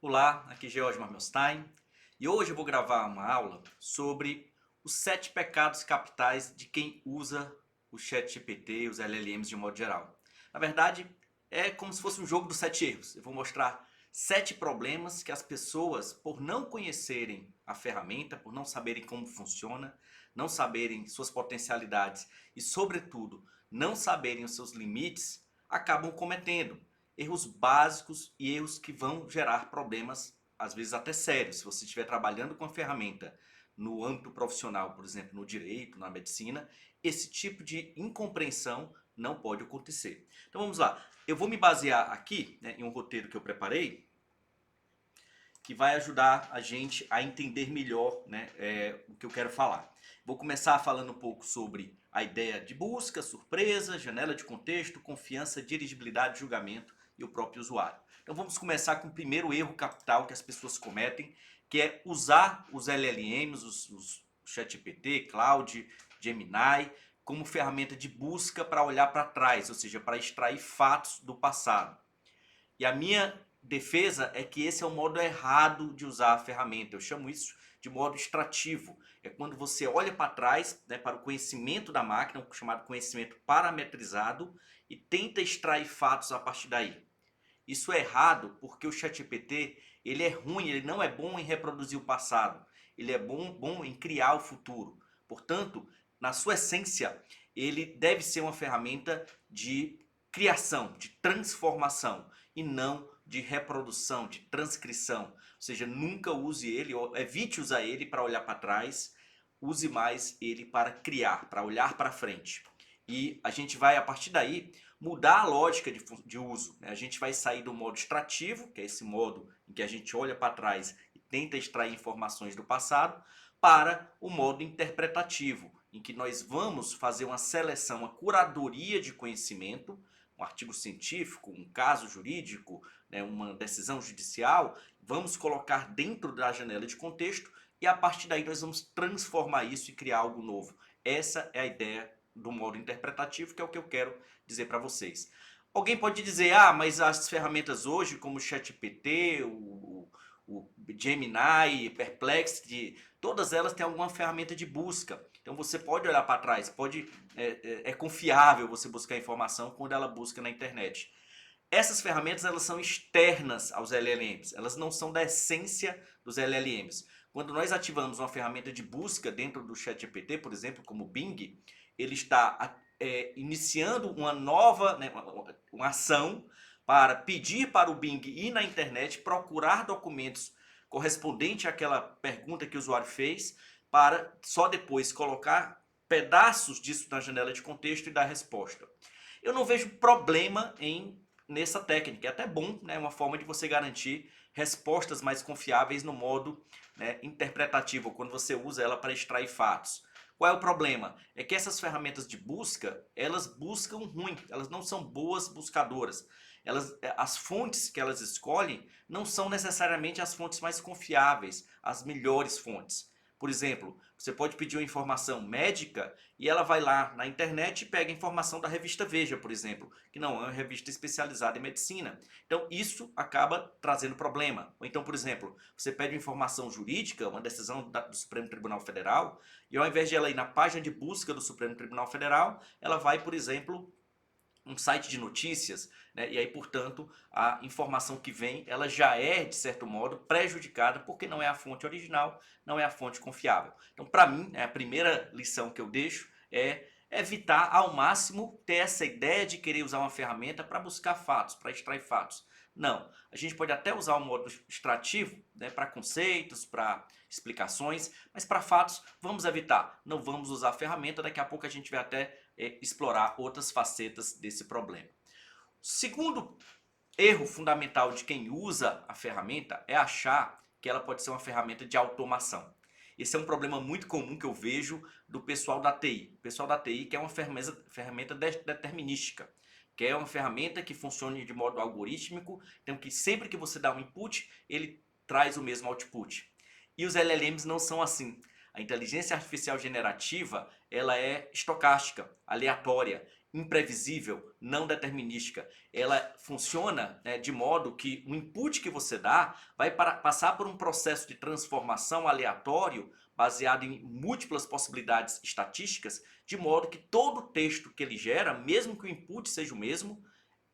Olá, aqui é George Marmelstein e hoje eu vou gravar uma aula sobre os 7 pecados capitais de quem usa o ChatGPT e os LLMs de modo geral. Na verdade, é como se fosse um jogo dos 7 erros. Eu vou mostrar 7 problemas que as pessoas, por não conhecerem a ferramenta, por não saberem como funciona, não saberem suas potencialidades e, sobretudo, não saberem os seus limites, acabam cometendo erros básicos e erros que vão gerar problemas, às vezes até sérios. Se você estiver trabalhando com a ferramenta no âmbito profissional, por exemplo, no direito, na medicina, esse tipo de incompreensão não pode acontecer. Então vamos lá. Eu vou me basear aqui, né, em um roteiro que eu preparei, que vai ajudar a gente a entender melhor, né, o que eu quero falar. Vou começar falando um pouco sobre a ideia de busca, surpresa, janela de contexto, confiança, dirigibilidade, julgamento e o próprio usuário. Então vamos começar com o primeiro erro capital que as pessoas cometem, que é usar os LLMs, os ChatGPT, Claude, Gemini, como ferramenta de busca para olhar para trás, ou seja, para extrair fatos do passado. E a minha defesa é que esse é o modo errado de usar a ferramenta. Eu chamo isso de modo extrativo. É quando você olha para trás, né, para o conhecimento da máquina, o chamado conhecimento parametrizado, e tenta extrair fatos a partir daí. Isso é errado porque o ChatGPT ele é ruim, ele não é bom em reproduzir o passado. Ele é bom em criar o futuro. Portanto, na sua essência, ele deve ser uma ferramenta de criação, de transformação e não de reprodução, de transcrição. Ou seja, nunca use ele, ou evite usar ele para olhar para trás, use mais ele para criar, para olhar para frente. E a gente vai, a partir daí, mudar a lógica de uso. Né? A gente vai sair do modo extrativo, que é esse modo em que a gente olha para trás e tenta extrair informações do passado, para o modo interpretativo, em que nós vamos fazer uma seleção, uma curadoria de conhecimento, um artigo científico, um caso jurídico, né, uma decisão judicial, vamos colocar dentro da janela de contexto e a partir daí nós vamos transformar isso e criar algo novo. Essa é a ideia do modo interpretativo, que é o que eu quero dizer para vocês. Alguém pode dizer, mas as ferramentas hoje, como o ChatGPT, o Gemini, Perplexity, todas elas têm alguma ferramenta de busca. Então você pode olhar para trás, é confiável você buscar informação quando ela busca na internet. Essas ferramentas elas são externas aos LLMs, elas não são da essência dos LLMs. Quando nós ativamos uma ferramenta de busca dentro do ChatGPT, por exemplo, como o Bing, ele está iniciando uma nova, né, uma ação para pedir para o Bing ir na internet, procurar documentos correspondentes àquela pergunta que o usuário fez, para só depois colocar pedaços disso na janela de contexto e dar resposta. Eu não vejo problema nessa técnica. É até bom, né? Uma forma de você garantir respostas mais confiáveis no modo, né, interpretativo, quando você usa ela para extrair fatos. Qual é o problema? É que essas ferramentas de busca, elas buscam ruim, elas não são boas buscadoras. As fontes que elas escolhem não são necessariamente as fontes mais confiáveis, as melhores fontes. Por exemplo, você pode pedir uma informação médica e ela vai lá na internet e pega a informação da revista Veja, por exemplo, que não é uma revista especializada em medicina. Então isso acaba trazendo problema. Ou então, por exemplo, você pede uma informação jurídica, uma decisão do Supremo Tribunal Federal, e ao invés de ela ir na página de busca do Supremo Tribunal Federal, ela vai, por exemplo, um site de notícias, né? E aí, portanto, a informação que vem, ela já é, de certo modo, prejudicada, porque não é a fonte original, não é a fonte confiável. Então, para mim, a primeira lição que eu deixo é evitar ao máximo ter essa ideia de querer usar uma ferramenta para buscar fatos, para extrair fatos. Não, a gente pode até usar o modo extrativo, né, para conceitos, para explicações, mas para fatos vamos evitar. Não vamos usar a ferramenta, daqui a pouco a gente vai até explorar outras facetas desse problema. Segundo erro fundamental de quem usa a ferramenta é achar que ela pode ser uma ferramenta de automação. Esse é um problema muito comum que eu vejo do pessoal da TI. O pessoal da TI quer uma ferramenta determinística, quer uma ferramenta que funcione de modo algorítmico, então que sempre que você dá um input, ele traz o mesmo output. E os LLMs não são assim. A inteligência artificial generativa, ela é estocástica, aleatória. imprevisível, não determinística. Ela funciona, né, de modo que o input que você dá vai passar por um processo de transformação aleatório baseado em múltiplas possibilidades estatísticas, de modo que todo texto que ele gera, mesmo que o input seja o mesmo,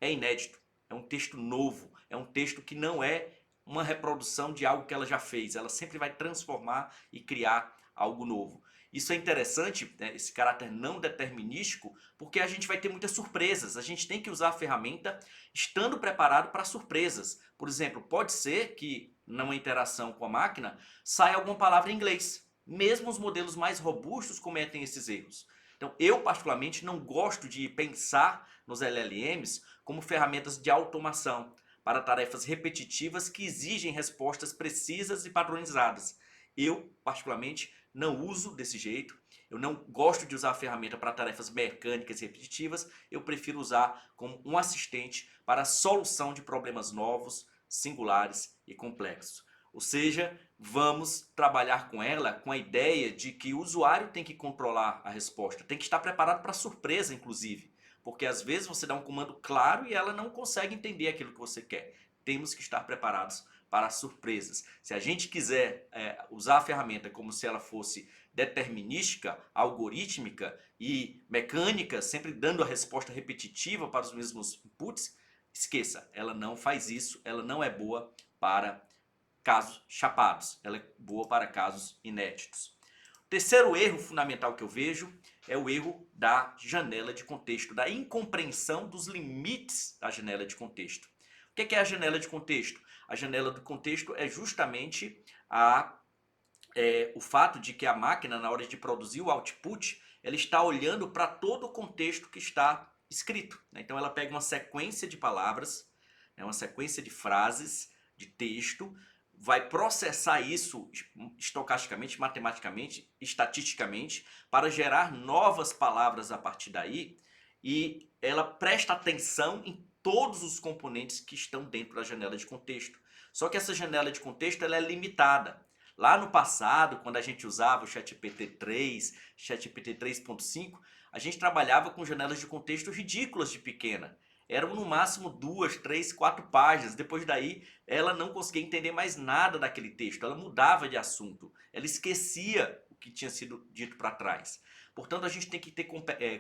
é inédito. É um texto novo, é um texto que não é uma reprodução de algo que ela já fez. Ela sempre vai transformar e criar algo novo. Isso é interessante, né, esse caráter não determinístico, porque a gente vai ter muitas surpresas. A gente tem que usar a ferramenta estando preparado para surpresas. Por exemplo, pode ser que numa interação com a máquina saia alguma palavra em inglês. Mesmo os modelos mais robustos cometem esses erros. Então, eu particularmente não gosto de pensar nos LLMs como ferramentas de automação para tarefas repetitivas que exigem respostas precisas e padronizadas. Eu, particularmente, não uso desse jeito. Eu não gosto de usar a ferramenta para tarefas mecânicas e repetitivas. Eu prefiro usar como um assistente para a solução de problemas novos, singulares e complexos. Ou seja, vamos trabalhar com ela com a ideia de que o usuário tem que controlar a resposta, tem que estar preparado para a surpresa, inclusive. Porque às vezes você dá um comando claro e ela não consegue entender aquilo que você quer. Temos que estar preparados para surpresas. Se a gente quiser usar a ferramenta como se ela fosse determinística, algorítmica e mecânica, sempre dando a resposta repetitiva para os mesmos inputs, esqueça, ela não faz isso, ela não é boa para casos chapados, ela é boa para casos inéditos. O terceiro erro fundamental que eu vejo é o erro da janela de contexto, da incompreensão dos limites da janela de contexto. O que é a janela de contexto? A janela de contexto é justamente o fato de que a máquina, na hora de produzir o output, ela está olhando para todo o contexto que está escrito. Então ela pega uma sequência de palavras, uma sequência de frases, de texto, vai processar isso estocasticamente, matematicamente, estatisticamente, para gerar novas palavras a partir daí, e ela presta atenção em todos os componentes que estão dentro da janela de contexto. Só que essa janela de contexto ela é limitada. Lá no passado, quando a gente usava o ChatGPT 3, ChatGPT 3.5, a gente trabalhava com janelas de contexto ridículas de pequena. Eram no máximo 2, 3, 4 páginas. Depois daí, ela não conseguia entender mais nada daquele texto. Ela mudava de assunto. Ela esquecia o que tinha sido dito para trás. Portanto, a gente tem que ter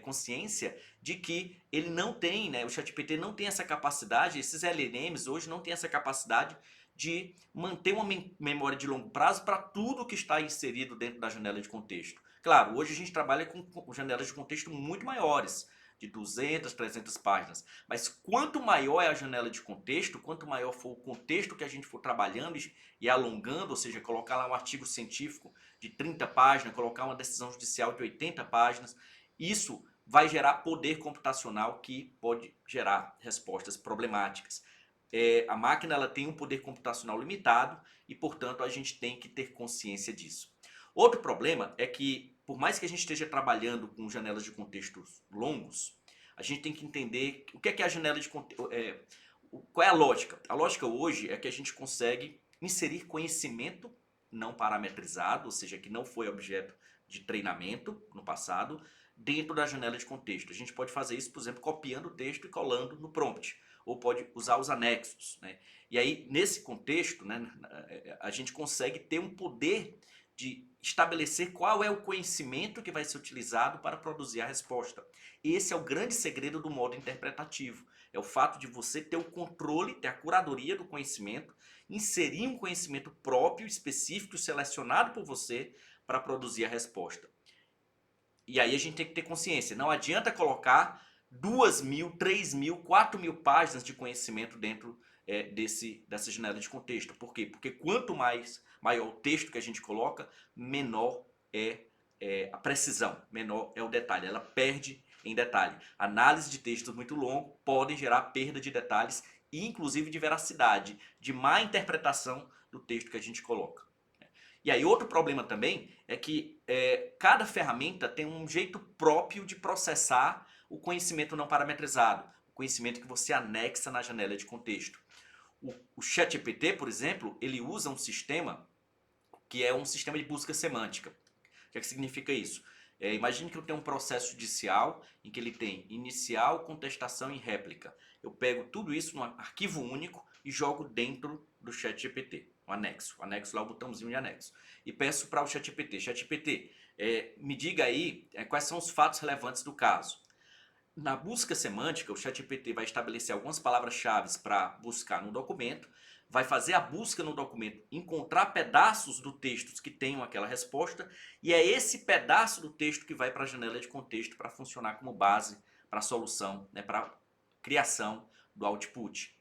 consciência de que ele não tem, né, o ChatGPT não tem essa capacidade, esses LLMs hoje não têm essa capacidade de manter uma memória de longo prazo para tudo que está inserido dentro da janela de contexto. Claro, hoje a gente trabalha com janelas de contexto muito maiores, de 200, 300 páginas. Mas quanto maior é a janela de contexto, quanto maior for o contexto que a gente for trabalhando e alongando, ou seja, colocar lá um artigo científico de 30 páginas, colocar uma decisão judicial de 80 páginas, isso vai gerar poder computacional que pode gerar respostas problemáticas. A máquina ela tem um poder computacional limitado e, portanto, a gente tem que ter consciência disso. Outro problema é que, por mais que a gente esteja trabalhando com janelas de contextos longos, a gente tem que entender o que é a janela de contexto. Qual é a lógica? A lógica hoje é que a gente consegue inserir conhecimento não parametrizado, ou seja, que não foi objeto de treinamento no passado, dentro da janela de contexto. A gente pode fazer isso, por exemplo, copiando o texto e colando no prompt, ou pode usar os anexos, né? E aí, nesse contexto, né, a gente consegue ter um poder de estabelecer qual é o conhecimento que vai ser utilizado para produzir a resposta. Esse é o grande segredo do modo interpretativo. É o fato de você ter o controle, ter a curadoria do conhecimento, inserir um conhecimento próprio, específico, selecionado por você para produzir a resposta. E aí a gente tem que ter consciência. Não adianta colocar 2.000, 3.000, 4.000 páginas de conhecimento dentro dessa janela de contexto. Por quê? Porque quanto maior o texto que a gente coloca, menor é a precisão, menor é o detalhe. Ela perde em detalhe. Análise de textos muito longos podem gerar perda de detalhes e inclusive de veracidade, de má interpretação do texto que a gente coloca. E aí outro problema também é que cada ferramenta tem um jeito próprio de processar o conhecimento não parametrizado, o conhecimento que você anexa na janela de contexto. O ChatGPT, por exemplo, ele usa um sistema que é um sistema de busca semântica. O que significa isso? Imagine que eu tenho um processo judicial em que ele tem inicial, contestação e réplica. Eu pego tudo isso num arquivo único e jogo dentro do ChatGPT, o anexo lá o botãozinho de anexo. E peço para o ChatGPT, me diga aí quais são os fatos relevantes do caso. Na busca semântica, o ChatGPT vai estabelecer algumas palavras-chave para buscar no documento, vai fazer a busca no documento, encontrar pedaços do texto que tenham aquela resposta, e é esse pedaço do texto que vai para a janela de contexto para funcionar como base para a solução, né, para a criação do output.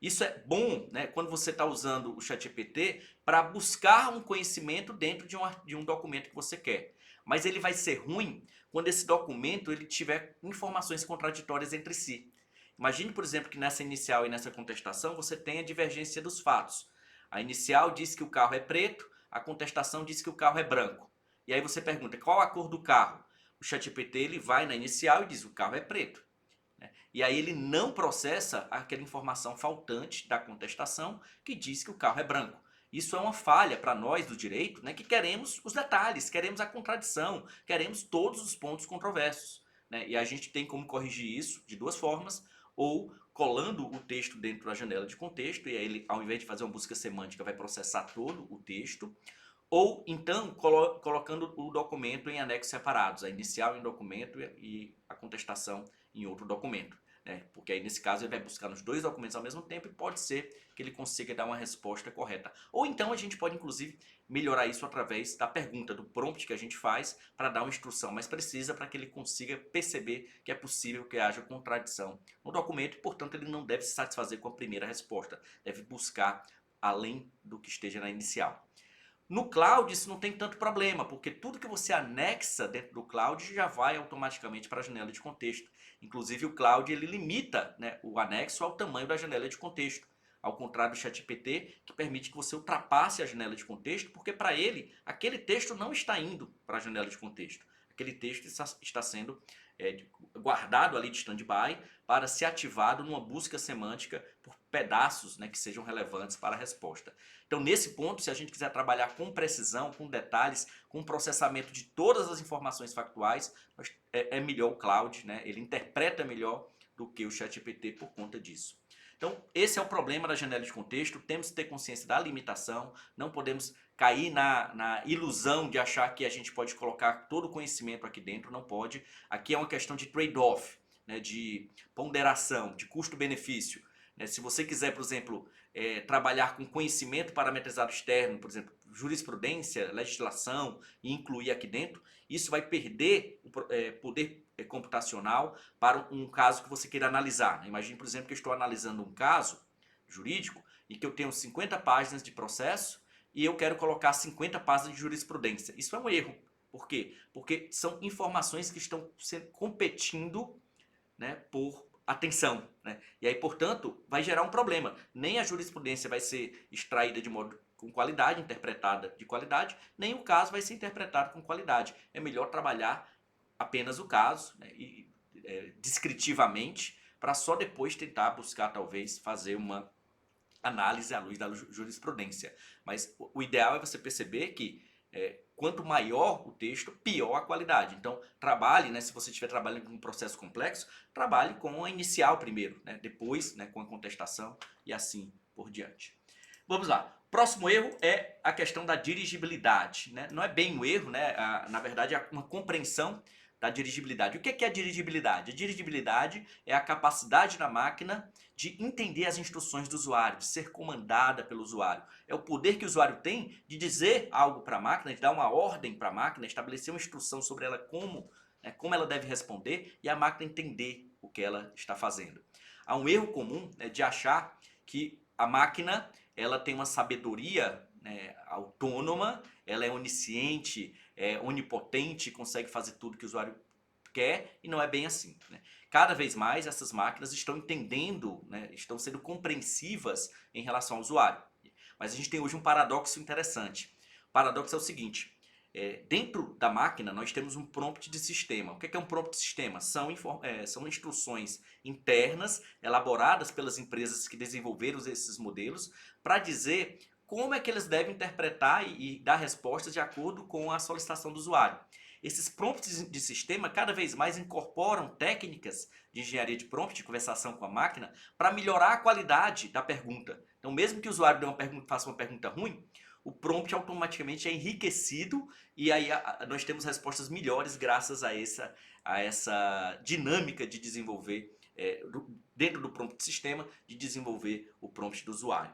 Isso é bom, né, quando você está usando o ChatGPT para buscar um conhecimento dentro de um documento que você quer. Mas ele vai ser ruim quando esse documento ele tiver informações contraditórias entre si. Imagine, por exemplo, que nessa inicial e nessa contestação você tem a divergência dos fatos. A inicial diz que o carro é preto, a contestação diz que o carro é branco. E aí você pergunta, qual a cor do carro? O ChatGPT ele vai na inicial e diz, o carro é preto. E aí ele não processa aquela informação faltante da contestação que diz que o carro é branco. Isso é uma falha para nós do direito, né, que queremos os detalhes, queremos a contradição, queremos todos os pontos controversos. Né? E a gente tem como corrigir isso de duas formas, ou colando o texto dentro da janela de contexto, e aí ele, ao invés de fazer uma busca semântica, vai processar todo o texto, ou então colocando o documento em anexos separados, a inicial em documento e a contestação em outro documento. Porque aí nesse caso ele vai buscar nos dois documentos ao mesmo tempo e pode ser que ele consiga dar uma resposta correta. Ou então a gente pode inclusive melhorar isso através da pergunta, do prompt que a gente faz para dar uma instrução mais precisa para que ele consiga perceber que é possível que haja contradição no documento e portanto ele não deve se satisfazer com a primeira resposta, deve buscar além do que esteja na inicial. No cloud isso não tem tanto problema, porque tudo que você anexa dentro do cloud já vai automaticamente para a janela de contexto. Inclusive o cloud ele limita, né, o anexo ao tamanho da janela de contexto. Ao contrário do ChatGPT, que permite que você ultrapasse a janela de contexto, porque para ele aquele texto não está indo para a janela de contexto. Aquele texto está sendo guardado ali de stand-by para ser ativado numa busca semântica por pedaços, né, que sejam relevantes para a resposta. Então, nesse ponto, se a gente quiser trabalhar com precisão, com detalhes, com processamento de todas as informações factuais, é melhor o cloud, né? Ele interpreta melhor do que o ChatGPT por conta disso. Então, esse é o problema da janela de contexto, temos que ter consciência da limitação, não podemos cair na ilusão de achar que a gente pode colocar todo o conhecimento aqui dentro, não pode. Aqui é uma questão de trade-off, né, de ponderação, de custo-benefício. Se você quiser, por exemplo, trabalhar com conhecimento parametrizado externo, por exemplo, jurisprudência, legislação, e incluir aqui dentro, isso vai perder o poder computacional para um caso que você queira analisar. Imagine, por exemplo, que eu estou analisando um caso jurídico e que eu tenho 50 páginas de processo e eu quero colocar 50 páginas de jurisprudência. Isso é um erro. Por quê? Porque são informações que estão competindo, né, por atenção. Né? E aí, portanto, vai gerar um problema. Nem a jurisprudência vai ser extraída de modo com qualidade, interpretada de qualidade, nem o caso vai ser interpretado com qualidade. É melhor trabalhar apenas o caso, né, descritivamente, para só depois tentar buscar, talvez, fazer uma análise à luz da jurisprudência. Mas o ideal é você perceber que quanto maior o texto, pior a qualidade. Então, trabalhe, né, se você estiver trabalhando com um processo complexo, trabalhe com a inicial primeiro, né, depois, né, com a contestação e assim por diante. Vamos lá. Próximo erro é a questão da dirigibilidade. Né? Não é bem um erro, né? Na verdade é uma compreensão da dirigibilidade. O que é a dirigibilidade? A dirigibilidade é a capacidade da máquina de entender as instruções do usuário, de ser comandada pelo usuário. É o poder que o usuário tem de dizer algo para a máquina, de dar uma ordem para a máquina, estabelecer uma instrução sobre ela como ela deve responder e a máquina entender o que ela está fazendo. Há um erro comum, né, de achar que a máquina ela tem uma sabedoria, né, autônoma, ela é onisciente, é onipotente, consegue fazer tudo que o usuário quer e não é bem assim. Né? Cada vez mais essas máquinas estão entendendo, né, estão sendo compreensivas em relação ao usuário. Mas a gente tem hoje um paradoxo interessante. O paradoxo é o seguinte, dentro da máquina nós temos um prompt de sistema. O que é um prompt de sistema? São instruções internas elaboradas pelas empresas que desenvolveram esses modelos para dizer como é que eles devem interpretar e dar respostas de acordo com a solicitação do usuário. Esses prompts de sistema cada vez mais incorporam técnicas de engenharia de prompt, de conversação com a máquina, para melhorar a qualidade da pergunta. Então, mesmo que o usuário faça uma pergunta ruim, o prompt automaticamente é enriquecido e aí nós temos respostas melhores graças a essa dinâmica de desenvolver, dentro do prompt de sistema, de desenvolver o prompt do usuário.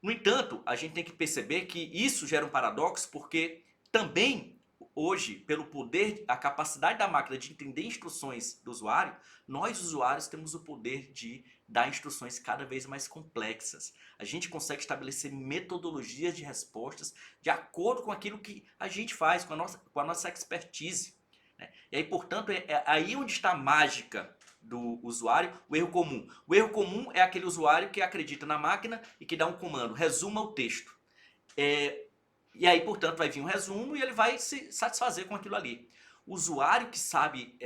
No entanto, a gente tem que perceber que isso gera um paradoxo, porque também hoje, pelo poder, a capacidade da máquina de entender instruções do usuário, nós usuários temos o poder de dar instruções cada vez mais complexas. A gente consegue estabelecer metodologias de respostas de acordo com aquilo que a gente faz, com a nossa expertise, né? E aí, portanto, é aí onde está a mágica do usuário, o erro comum. O erro comum é aquele usuário que acredita na máquina e que dá um comando, resuma o texto. E aí, portanto, vai vir um resumo e ele vai se satisfazer com aquilo ali. O usuário que sabe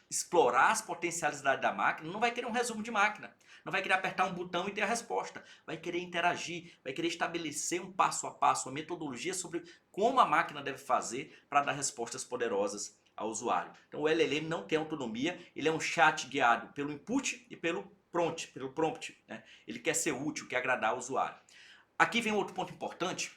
explorar as potencialidades da máquina não vai querer um resumo de máquina. Não vai querer apertar um botão e ter a resposta. Vai querer interagir, vai querer estabelecer um passo a passo, uma metodologia sobre como a máquina deve fazer para dar respostas poderosas ao usuário. Então o LLM não tem autonomia, ele é um chat guiado pelo input e pelo prompt, né? Ele quer ser útil, quer agradar o usuário. Aqui vem outro ponto importante,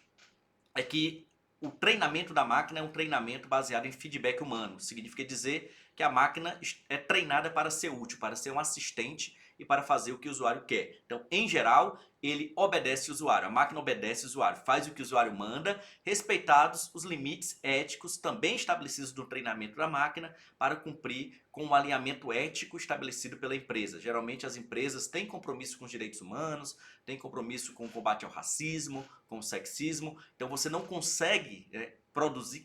é que o treinamento da máquina é um treinamento baseado em feedback humano. Significa dizer que a máquina é treinada para ser útil, para ser um assistente e para fazer o que o usuário quer. Então, em geral, ele obedece o usuário, a máquina obedece o usuário, faz o que o usuário manda, respeitados os limites éticos também estabelecidos no treinamento da máquina para cumprir com o alinhamento ético estabelecido pela empresa. Geralmente as empresas têm compromisso com os direitos humanos, têm compromisso com o combate ao racismo, com o sexismo, então você não consegue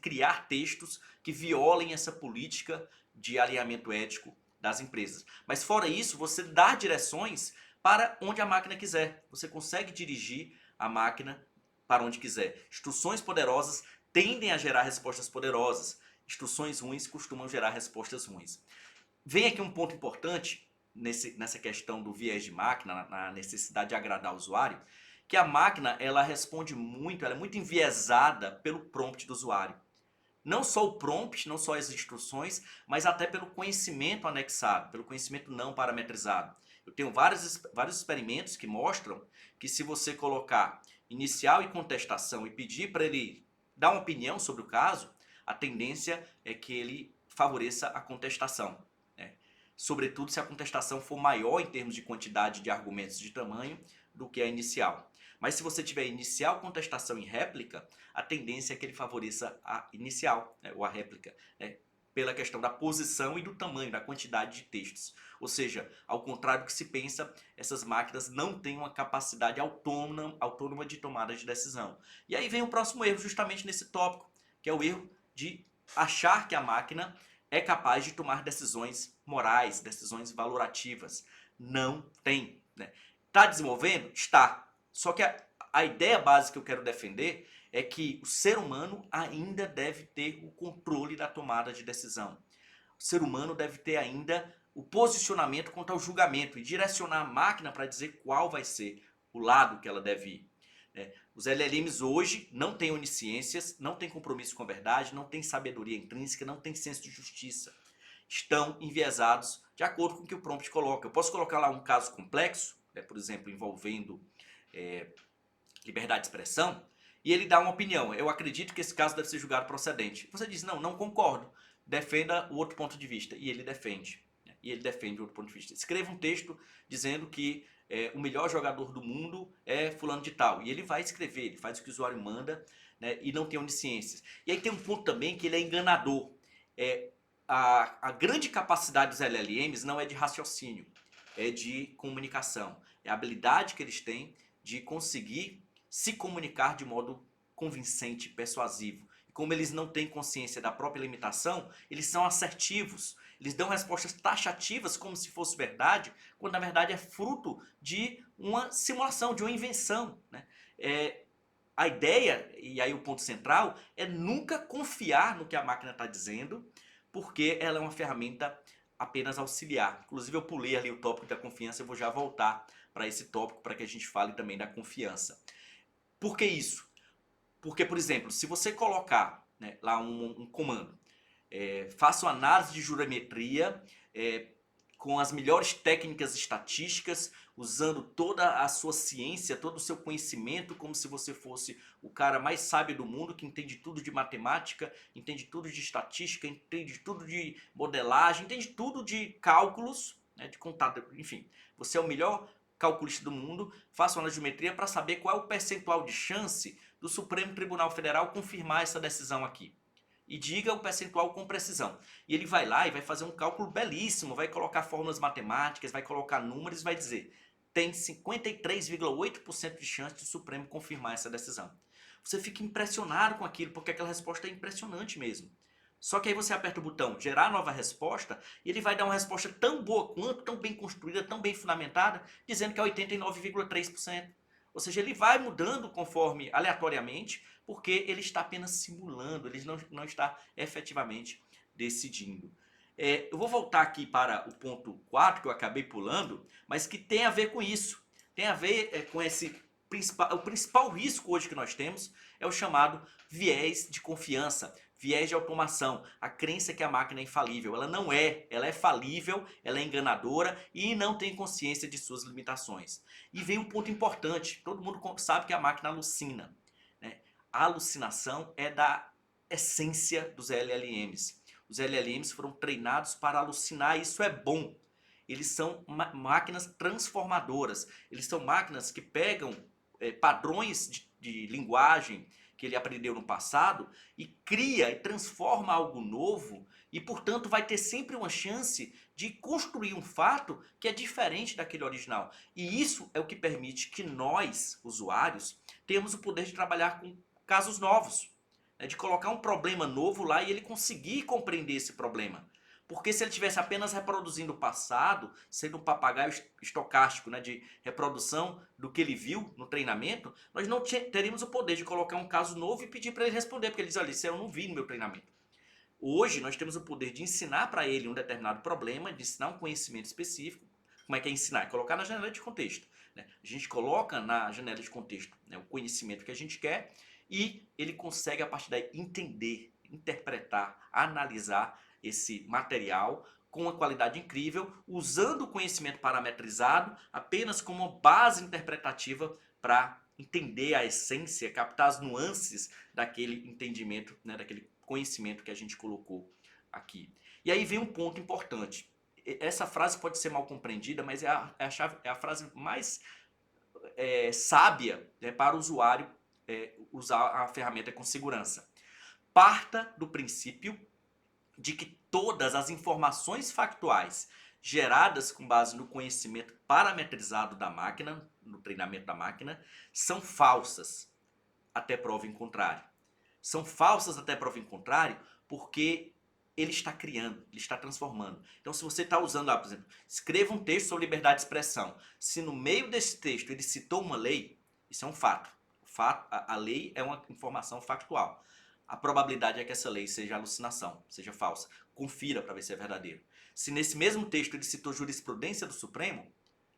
criar textos que violem essa política de alinhamento ético das empresas. Mas fora isso, você dá direções para onde a máquina quiser. Você consegue dirigir a máquina para onde quiser. Instruções poderosas tendem a gerar respostas poderosas. Instruções ruins costumam gerar respostas ruins. Vem aqui um ponto importante nessa questão do viés de máquina, na necessidade de agradar o usuário, que a máquina ela responde muito, ela é muito enviesada pelo prompt do usuário. Não só o prompt, não só as instruções, mas até pelo conhecimento anexado, pelo conhecimento não parametrizado. Eu tenho vários experimentos que mostram que se você colocar inicial e contestação e pedir para ele dar uma opinião sobre o caso, a tendência é que ele favoreça a contestação, né? Sobretudo se a contestação for maior em termos de quantidade de argumentos de tamanho do que a inicial. Mas se você tiver inicial, contestação e réplica, a tendência é que ele favoreça a inicial, né, ou a réplica, né, pela questão da posição e do tamanho, da quantidade de textos. Ou seja, ao contrário do que se pensa, essas máquinas não têm uma capacidade autônoma de tomada de decisão. E aí vem o próximo erro, justamente nesse tópico, que é o erro de achar que a máquina é capaz de tomar decisões morais, decisões valorativas. Não tem, né? Está desenvolvendo? Está. Só que a ideia básica que eu quero defender é que o ser humano ainda deve ter o controle da tomada de decisão. O ser humano deve ter ainda o posicionamento quanto ao julgamento e direcionar a máquina para dizer qual vai ser o lado que ela deve ir. Os LLMs hoje não têm onisciências, não têm compromisso com a verdade, não têm sabedoria intrínseca, não têm senso de justiça. Estão enviesados de acordo com o que o prompt coloca. Eu posso colocar lá um caso complexo, por exemplo, envolvendo liberdade de expressão, e ele dá uma opinião. Eu acredito que esse caso deve ser julgado procedente. Você diz, não concordo. Defenda o outro ponto de vista. E ele defende. E ele defende o outro ponto de vista. Escreva um texto dizendo que o melhor jogador do mundo é fulano de tal. E ele vai escrever, ele faz o que o usuário manda, né, e não tem onisciências. E aí tem um ponto também que ele é enganador. A grande capacidade dos LLMs não é de raciocínio, é de comunicação. É a habilidade que eles têm de conseguir se comunicar de modo convincente, persuasivo. E como eles não têm consciência da própria limitação, eles são assertivos. Eles dão respostas taxativas como se fosse verdade, quando na verdade é fruto de uma simulação, de uma invenção, né? A ideia, e aí o ponto central, é nunca confiar no que a máquina está dizendo, porque ela é uma ferramenta apenas auxiliar. Inclusive eu pulei ali o tópico da confiança, eu vou já voltar para esse tópico para que a gente fale também da confiança. Por que isso? Porque, por exemplo, se você colocar, né, lá um comando, façam análise de jurimetria com as melhores técnicas estatísticas, usando toda a sua ciência, todo o seu conhecimento, como se você fosse o cara mais sábio do mundo, que entende tudo de matemática, entende tudo de estatística, entende tudo de modelagem, entende tudo de cálculos, né, de contato, enfim. Você é o melhor calculista do mundo, faça uma geometria para saber qual é o percentual de chance do Supremo Tribunal Federal confirmar essa decisão aqui. E diga o percentual com precisão. E ele vai lá e vai fazer um cálculo belíssimo, vai colocar fórmulas matemáticas, vai colocar números e vai dizer: tem 53,8% de chance de o Supremo confirmar essa decisão. Você fica impressionado com aquilo, porque aquela resposta é impressionante mesmo. Só que aí você aperta o botão gerar nova resposta e ele vai dar uma resposta tão boa quanto, tão bem construída, tão bem fundamentada, dizendo que é 89,3%. Ou seja, ele vai mudando conforme aleatoriamente, porque ele está apenas simulando, ele não está efetivamente decidindo. Eu vou voltar aqui para o ponto 4 que eu acabei pulando, mas que tem a ver com isso. Tem a ver com o principal risco hoje que nós temos é o chamado viés de confiança, viés de automação, a crença que a máquina é infalível. Ela não é, ela é falível, ela é enganadora e não tem consciência de suas limitações. E vem um ponto importante, todo mundo sabe que a máquina alucina, né? A alucinação é da essência dos LLMs. Os LLMs foram treinados para alucinar e isso é bom. Eles são máquinas transformadoras, eles são máquinas que pegam padrões de linguagem que ele aprendeu no passado e cria e transforma algo novo e, portanto, vai ter sempre uma chance de construir um fato que é diferente daquele original. E isso é o que permite que nós, usuários, tenhamos o poder de trabalhar com casos novos, né? De colocar um problema novo lá e ele conseguir compreender esse problema. Porque se ele estivesse apenas reproduzindo o passado, sendo um papagaio estocástico, né, de reprodução do que ele viu no treinamento, nós não teríamos o poder de colocar um caso novo e pedir para ele responder, porque ele diz: olha, isso eu não vi no meu treinamento. Hoje nós temos o poder de ensinar para ele um determinado problema, de ensinar um conhecimento específico. Como é que é ensinar? É colocar na janela de contexto, né? A gente coloca na janela de contexto, né, o conhecimento que a gente quer e ele consegue a partir daí entender, interpretar, analisar esse material com uma qualidade incrível, usando o conhecimento parametrizado apenas como uma base interpretativa para entender a essência, captar as nuances daquele entendimento, né, daquele conhecimento que a gente colocou aqui. E aí vem um ponto importante. Essa frase pode ser mal compreendida, mas é a frase mais sábia, né, para o usuário usar a ferramenta com segurança. Parta do princípio de que todas as informações factuais geradas com base no conhecimento parametrizado da máquina, no treinamento da máquina, são falsas até prova em contrário. São falsas até prova em contrário porque ele está criando, ele está transformando. Então, se você está usando, por exemplo, escreva um texto sobre liberdade de expressão. Se no meio desse texto ele citou uma lei, isso é um fato. A lei é uma informação factual. A probabilidade é que essa lei seja alucinação, seja falsa. Confira para ver se é verdadeiro. Se nesse mesmo texto ele citou jurisprudência do Supremo,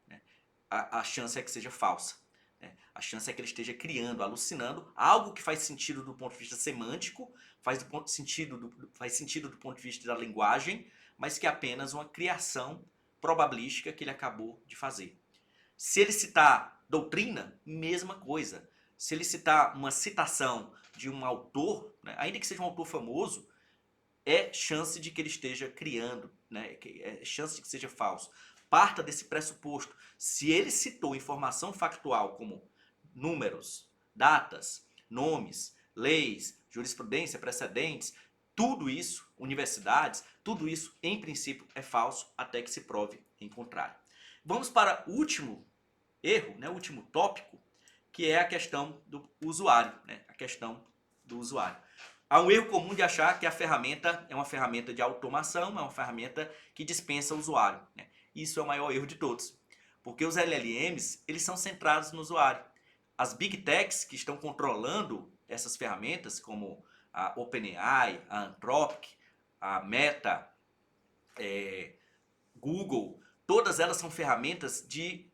né, a chance é que seja falsa. Né? A chance é que ele esteja criando, alucinando algo que faz sentido do ponto de vista semântico, faz sentido do ponto de vista da linguagem, mas que é apenas uma criação probabilística que ele acabou de fazer. Se ele citar doutrina, mesma coisa. Se ele citar uma citação de um autor, né, ainda que seja um autor famoso, é chance de que ele esteja criando, né, é chance de que seja falso. Parta desse pressuposto. Se ele citou informação factual como números, datas, nomes, leis, jurisprudência, precedentes, tudo isso, universidades, tudo isso, em princípio, é falso até que se prove em contrário. Vamos para o último erro, né, o último tópico, que é a questão do usuário, né? A questão do usuário. Há um erro comum de achar que a ferramenta é uma ferramenta de automação, é uma ferramenta que dispensa o usuário, né? Isso é o maior erro de todos, porque os LLMs, eles são centrados no usuário. As Big Techs que estão controlando essas ferramentas, como a OpenAI, a Anthropic, a Meta, Google, todas elas são ferramentas de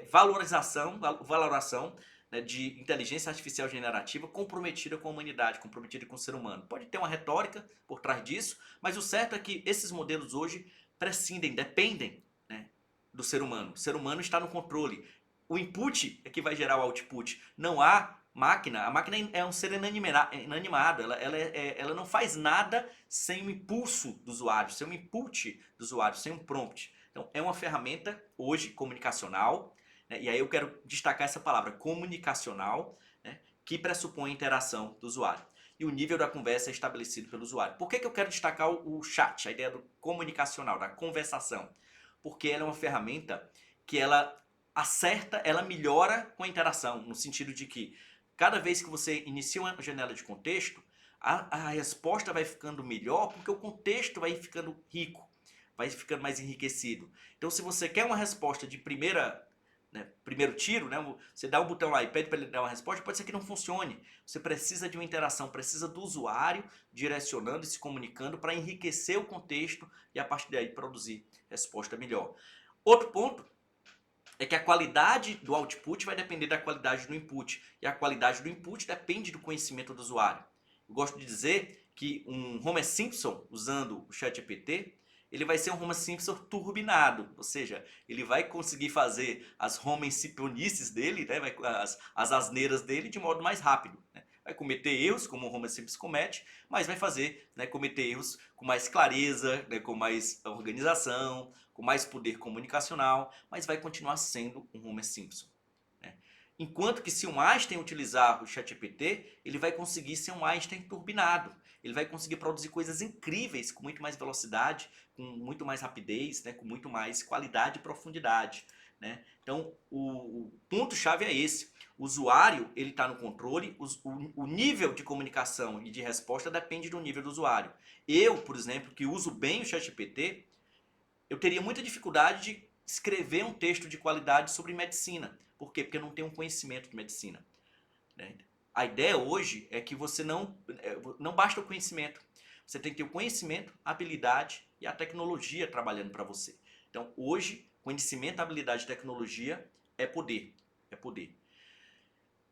valoração né, de inteligência artificial generativa comprometida com a humanidade, comprometida com o ser humano. Pode ter uma retórica por trás disso, mas o certo é que esses modelos hoje prescindem, dependem, né, do ser humano. O ser humano está no controle. O input é que vai gerar o output. Não há máquina. A máquina é um ser inanimado. Ela não faz nada sem o impulso do usuário, sem o input do usuário, sem um prompt. Então, é uma ferramenta hoje comunicacional, né, e aí eu quero destacar essa palavra, comunicacional, né, que pressupõe a interação do usuário. E o nível da conversa é estabelecido pelo usuário. Por que eu quero destacar o chat, a ideia do comunicacional, da conversação? Porque ela é uma ferramenta que ela acerta, ela melhora com a interação, no sentido de que cada vez que você inicia uma janela de contexto, a resposta vai ficando melhor porque o contexto vai ficando rico, vai ficando mais enriquecido. Então, se você quer uma resposta de primeiro tiro, né, você dá um botão lá e pede para ele dar uma resposta, pode ser que não funcione. Você precisa de uma interação, precisa do usuário direcionando e se comunicando para enriquecer o contexto e a partir daí produzir resposta melhor. Outro ponto é que a qualidade do output vai depender da qualidade do input. E a qualidade do input depende do conhecimento do usuário. Eu gosto de dizer que um Homer Simpson usando o ChatGPT, ele vai ser um Homer Simpson turbinado, ou seja, ele vai conseguir fazer as Homer Simpsonices dele, né, as asneiras dele de modo mais rápido. Né? Vai cometer erros, como o Homer Simpson comete, mas vai fazer, né, cometer erros com mais clareza, né, com mais organização, com mais poder comunicacional, mas vai continuar sendo um Homer Simpson. Né? Enquanto que se um Einstein utilizar o ChatGPT, ele vai conseguir ser um Einstein turbinado. Ele vai conseguir produzir coisas incríveis com muito mais velocidade, com muito mais rapidez, né, com muito mais qualidade e profundidade. Né? Então, o ponto-chave é esse. O usuário ele está no controle, o nível de comunicação e de resposta depende do nível do usuário. Eu, por exemplo, que uso bem o ChatGPT, eu teria muita dificuldade de escrever um texto de qualidade sobre medicina. Por quê? Porque eu não tenho um conhecimento de medicina. Né? A ideia hoje é que você não basta o conhecimento. Você tem que ter o conhecimento, a habilidade e a tecnologia trabalhando para você. Então, hoje, conhecimento, habilidade e tecnologia é poder. É poder.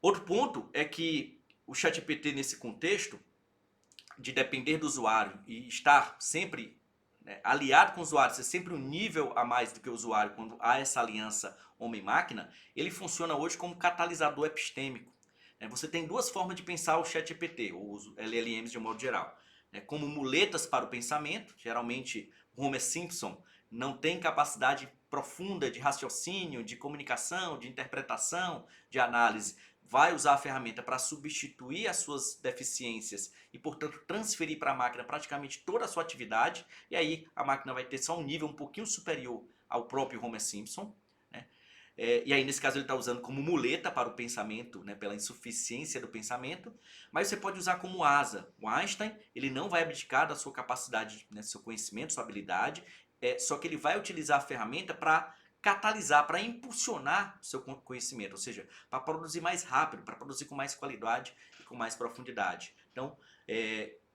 Outro ponto é que o ChatGPT, nesse contexto de depender do usuário e estar sempre, né, aliado com o usuário, ser sempre um nível a mais do que o usuário quando há essa aliança homem-máquina, ele funciona hoje como catalisador epistêmico. Você tem duas formas de pensar o ChatGPT, ou os LLMs de um modo geral. Como muletas para o pensamento, geralmente Homer Simpson não tem capacidade profunda de raciocínio, de comunicação, de interpretação, de análise. Vai usar a ferramenta para substituir as suas deficiências e, portanto, transferir para a máquina praticamente toda a sua atividade. E aí a máquina vai ter só um nível um pouquinho superior ao próprio Homer Simpson. Né? E aí, nesse caso, ele está usando como muleta para o pensamento, né, pela insuficiência do pensamento, mas você pode usar como asa. O Einstein, ele não vai abdicar da sua capacidade, né, seu conhecimento, sua habilidade, só que ele vai utilizar a ferramenta para catalisar, para impulsionar o seu conhecimento, ou seja, para produzir mais rápido, para produzir com mais qualidade e com mais profundidade. Então,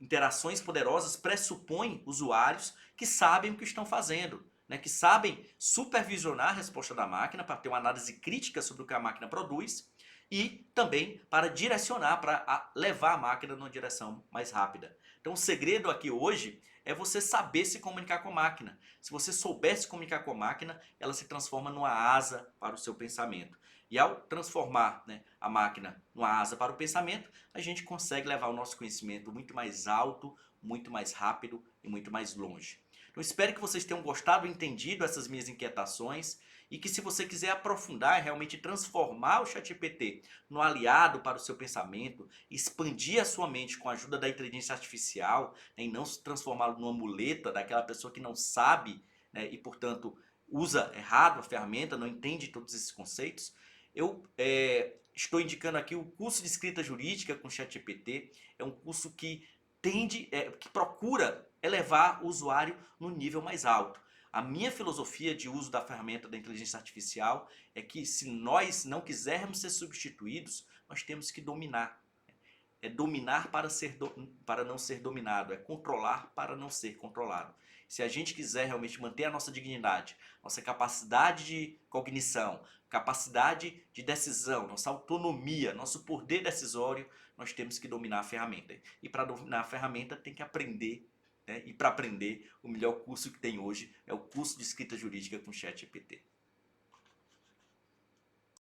interações poderosas pressupõem usuários que sabem o que estão fazendo, né, que sabem supervisionar a resposta da máquina para ter uma análise crítica sobre o que a máquina produz e também para direcionar, para levar a máquina numa direção mais rápida. Então o segredo aqui hoje é você saber se comunicar com a máquina. Se você souber se comunicar com a máquina, ela se transforma numa asa para o seu pensamento. E ao transformar, né, a máquina numa asa para o pensamento, a gente consegue levar o nosso conhecimento muito mais alto, muito mais rápido e muito mais longe. Então espero que vocês tenham gostado e entendido essas minhas inquietações e que se você quiser aprofundar e realmente transformar o ChatGPT no aliado para o seu pensamento, expandir a sua mente com a ajuda da inteligência artificial, né, e não se transformá-lo numa muleta daquela pessoa que não sabe, né, e portanto usa errado a ferramenta, não entende todos esses conceitos, eu estou indicando aqui o curso de escrita jurídica com o ChatGPT. É um curso que que procura elevar o usuário no nível mais alto. A minha filosofia de uso da ferramenta da inteligência artificial é que se nós não quisermos ser substituídos, nós temos que dominar. É dominar para não ser dominado, é controlar para não ser controlado. Se a gente quiser realmente manter a nossa dignidade, nossa capacidade de cognição, capacidade de decisão, nossa autonomia, nosso poder decisório, nós temos que dominar a ferramenta. E para dominar a ferramenta tem que aprender, né? E para aprender, o melhor curso que tem hoje é o curso de escrita jurídica com ChatGPT.